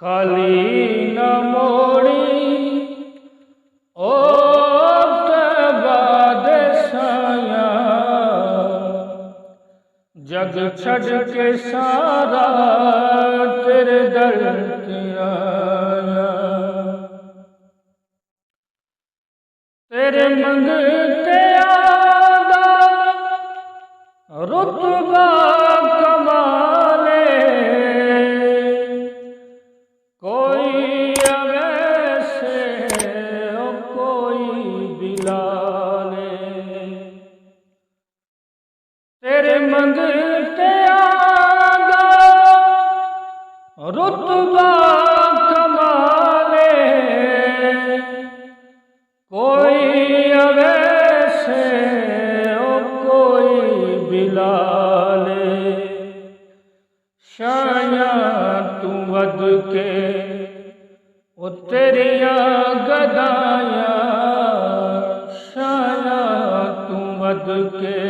खाली न मोड़ी ओ बाद साया, जग छड़ के सारा तेरे दर ते आया। तेरे मंगते आदा रुतबा कमाले, कोई अवैसे कोई बिलाले। तेरे मंगते आदा रुतबा कमाले, कोई अवैसे कोई बिलाले। शाया तू वध के ओ तेरिया गदाया, शाया तू वध के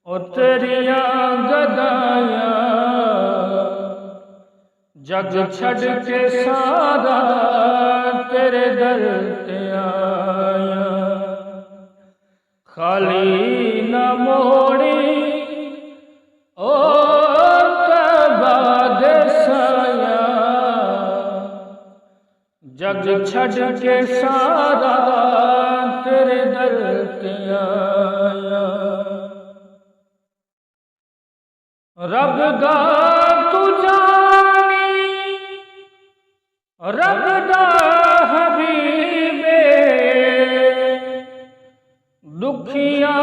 ओ तेरिया गदाया। जग छड़ के सारा तेरे दर ते आया। खाली न मोड़ी ओ बाद साया, जग छड़ के सारा तेरे दर ते आया। रब दा तू जानी, रब दा हबीबे, दुखिया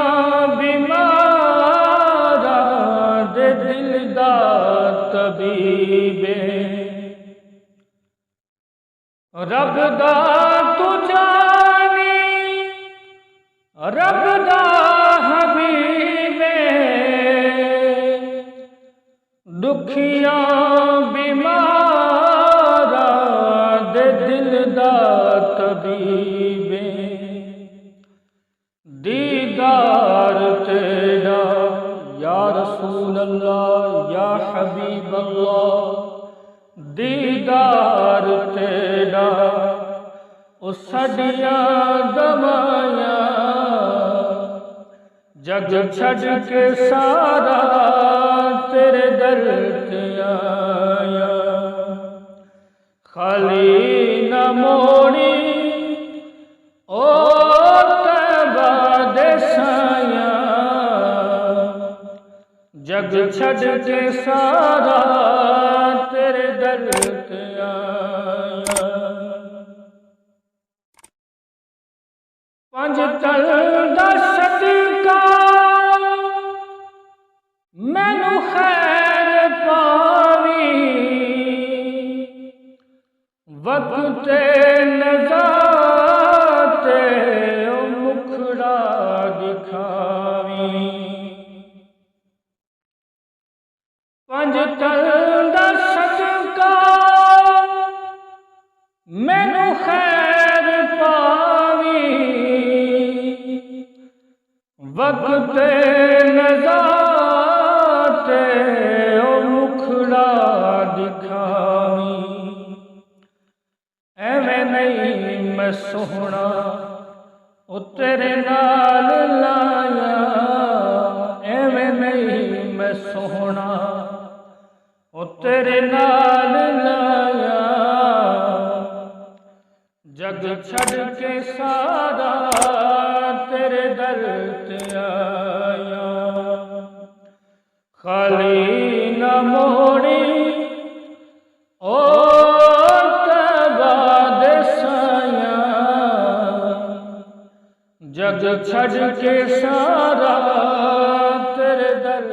बीमारा दे दिल दा तबीबे। रब दा तू जानी, रब दा हबीबे, दुखिया बीमारा दे दिल दा तबीबे। दीदार तेरा या रसूल अल्लाह या हबीब अल्लाह, दीदार तेरा ओ सदियां गवाया। जग छड़ के सारा तेरे दर ते आया। खाली न मोड़ी ओ बाद साया, जग छड़ के सारा तेरे दर ते आया। पंज तल दा सदका मैनू खैर पावी, वक्त नज़ा ते मुखड़ा दिखावी। पंज तल दा सदका मैनू खैर पावी, वक्त नज़ा ते मुखड़ा दिखावी। एवें नहीं मैं सोहना ओ तेरे नाल लाया, एवें नहीं मैं सोहना ओ तेरे नाल लाया। जग छड़ के सारा तेरे दर ते आया। खाली न मोड़ी ओ बाद साया, जग छड़ के सारा तेरे दर